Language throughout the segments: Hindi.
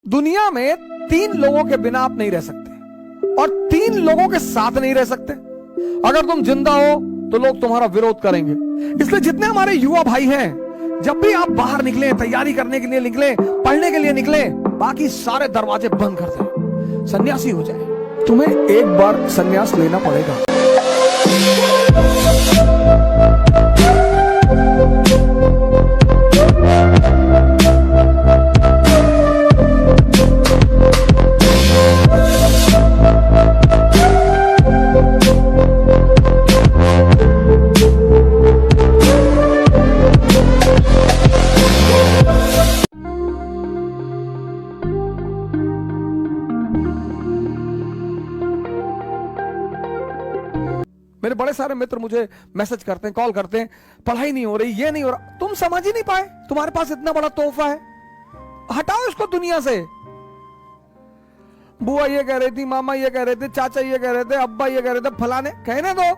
दुनिया में 3 लोगों के बिना आप नहीं रह सकते और 3 लोगों के साथ नहीं रह सकते। अगर तुम जिंदा हो तो लोग तुम्हारा विरोध करेंगे। इसलिए जितने हमारे युवा भाई हैं, जब भी आप बाहर निकले, तैयारी करने के लिए निकले, पढ़ने के लिए निकले, बाकी सारे दरवाजे बंद कर दें, सन्यासी हो जाए। तुम्हें एक बार सन्यास लेना पड़ेगा। मेरे बड़े सारे मित्र मुझे मैसेज करते हैं, कॉल करते हैं, पढ़ाई नहीं हो रही, ये नहीं हो रहा। तुम समझ ही नहीं पाए, तुम्हारे पास इतना बड़ा तोहफा है, हटाओ इसको दुनिया से। बुआ ये कह रही थी, मामा ये कह रहे थे, चाचा ये कह रहे थे, अब्बा ये कह रहे थे, फलाने कहने दो।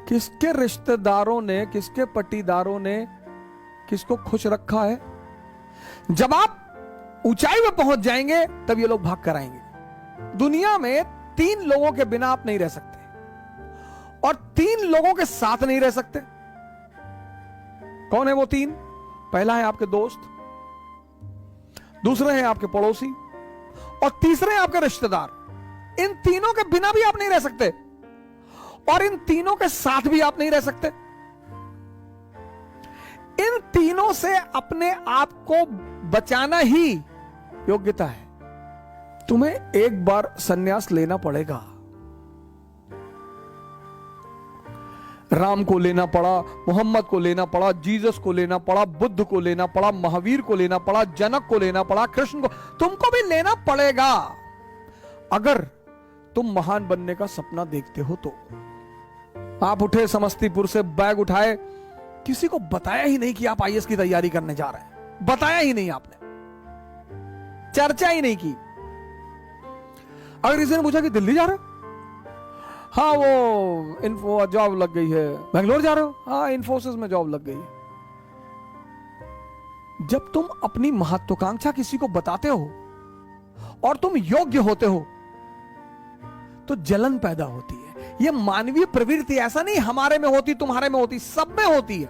किसके रिश्तेदारों ने, किसके पट्टीदारों ने किसको खुश रखा है? जब आप ऊंचाई में पहुंच जाएंगे तब ये लोग भाग कर आएंगे। दुनिया में 3 लोगों के बिना आप नहीं रह सकते और 3 लोगों के साथ नहीं रह सकते। कौन है वो 3? पहला है आपके दोस्त, दूसरे हैं आपके पड़ोसी और तीसरे हैं आपके रिश्तेदार। इन तीनों के बिना भी आप नहीं रह सकते और इन तीनों के साथ भी आप नहीं रह सकते। इन तीनों से अपने आप को बचाना ही योग्यता है। तुम्हें एक बार सन्यास लेना पड़ेगा। राम को लेना पड़ा, मोहम्मद को लेना पड़ा, जीसस को लेना पड़ा, बुद्ध को लेना पड़ा, महावीर को लेना पड़ा, जनक को लेना पड़ा, कृष्ण को, तुमको भी लेना पड़ेगा अगर तुम महान बनने का सपना देखते हो तो। आप उठे समस्तीपुर से, बैग उठाए, किसी को बताया ही नहीं कि आप आईएएस की तैयारी करने जा रहे हैं, बताया ही नहीं आपने, चर्चा ही नहीं की। अगर किसी ने पूछा कि दिल्ली जा रहे हो, हाँ वो इन्फो जॉब लग गई है। बेंगलोर जा रहे हो, हाँ इन्फोसिस में जॉब लग गई है। जब तुम अपनी महत्वाकांक्षा किसी को बताते हो और तुम योग्य होते हो तो जलन पैदा होती है। यह मानवीय प्रवृत्ति, ऐसा नहीं हमारे में होती, तुम्हारे में होती, सब में होती है,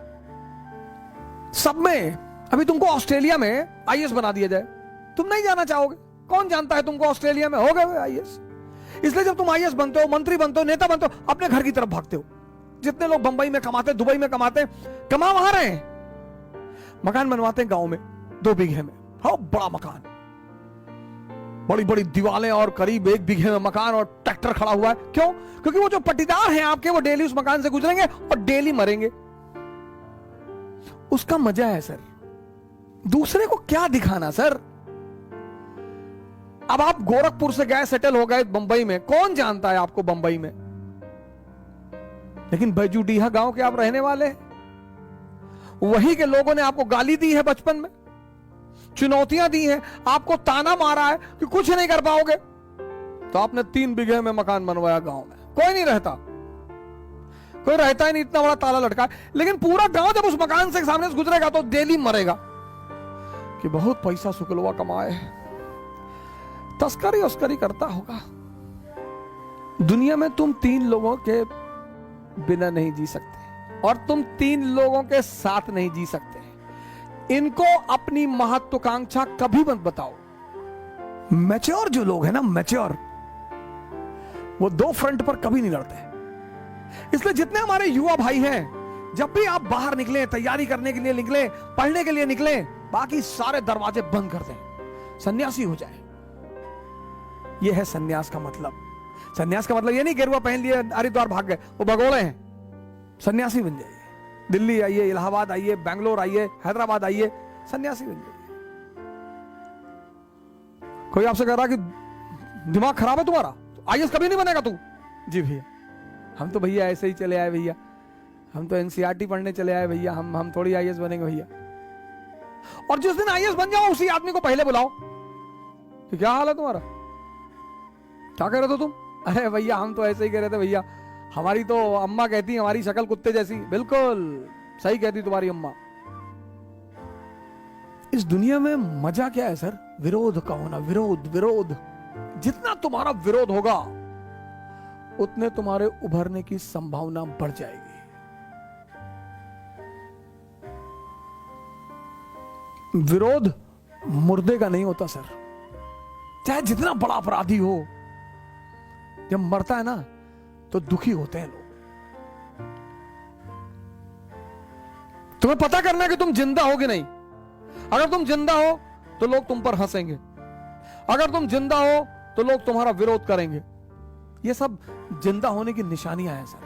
सब में। अभी तुमको ऑस्ट्रेलिया में आईएएस बना दिया जाए, तुम नहीं जाना चाहोगे। कौन जानता है तुमको ऑस्ट्रेलिया में हो गए आईएएस। इसलिए जब तुम आईएएस बनते हो, मंत्री बनते हो, नेता बनते हो, अपने घर की तरफ भागते हो। जितने लोग बंबई में कमाते, दुबई में कमाते, कमा वहां रहे हैं, मकान बनवाते हैं गांव में 2 बीघे में, हाँ बड़ा मकान, बड़ी बड़ी दीवारें और करीब 1 बीघे में मकान और ट्रैक्टर खड़ा हुआ है। क्यों? क्योंकि वो जो पट्टीदार हैं आपके, वो डेली उस मकान से गुजरेंगे और डेली मरेंगे। उसका मजा है सर। दूसरे को क्या दिखाना सर। अब आप गोरखपुर से गए, सेटल हो गए बंबई में, कौन जानता है आपको बंबई में, लेकिन बैजूडीहा गांव के आप रहने वाले हैं। वहीं के लोगों ने आपको गाली दी है बचपन में, चुनौतियां दी हैं, आपको ताना मारा है कि कुछ नहीं कर पाओगे, तो आपने 3 बीघे में मकान बनवाया गांव में। कोई नहीं रहता, कोई रहता ही नहीं, इतना बड़ा ताला लटका है। लेकिन पूरा गांव जब उस मकान से सामने से गुजरेगा तो डेली मरेगा कि बहुत पैसा शुक्लवा कमाए, तस्करी उस्करी करता होगा। दुनिया में तुम 3 लोगों के बिना नहीं जी सकते और तुम 3 लोगों के साथ नहीं जी सकते। इनको अपनी महत्वाकांक्षा कभी मत बताओ। मैच्योर जो लोग हैं ना, मैच्योर, वो 2 फ्रंट पर कभी नहीं लड़ते। इसलिए जितने हमारे युवा भाई हैं, जब भी आप बाहर निकले, तैयारी करने के लिए निकले, पढ़ने के लिए निकले, बाकी सारे दरवाजे बंद कर दें, सन्यासी हो जाए। यह है सन्यास का मतलब। सन्यास का मतलब यह नहीं गेरुआ पहन लिए हरिद्वार भाग गए, वो भगोड़े हैं। सन्यासी बन जाइए। दिल्ली आइए, इलाहाबाद आइए, बैंगलोर आइए, हैदराबाद आइए, सन्यासी बन जाइए। कोई आपसे कह रहा कि दिमाग खराब है तुम्हारा, आईएएस कभी नहीं बनेगा तू। जी भैया, हम तो भैया ऐसे ही चले आए भैया, हम तो एनसीईआरटी पढ़ने चले आए भैया, हम थोड़ी आईएएस बनेंगे भैया। और जिस दिन आईएएस बन जाओ उसी आदमी को पहले बुलाओ कि क्या हाल है तुम्हारा, क्या कह रहे थे तुम? अरे भैया हम तो ऐसे ही कह रहे थे भैया, हमारी तो अम्मा कहती हमारी शक्ल कुत्ते जैसी। बिल्कुल सही कहती तुम्हारी अम्मा। इस दुनिया में मजा क्या है सर? विरोध का होना, विरोध विरोध, जितना तुम्हारा विरोध होगा उतने तुम्हारे उभरने की संभावना बढ़ जाएगी। विरोध मुर्दे का नहीं होता सर, चाहे जितना बड़ा अपराधी हो, जब मरता है ना तो दुखी होते हैं लोग। तुम्हें पता करना है कि तुम जिंदा हो कि नहीं। अगर तुम जिंदा हो तो लोग तुम पर हंसेंगे, अगर तुम जिंदा हो तो लोग तुम्हारा विरोध करेंगे। ये सब जिंदा होने की निशानियां हैं सर।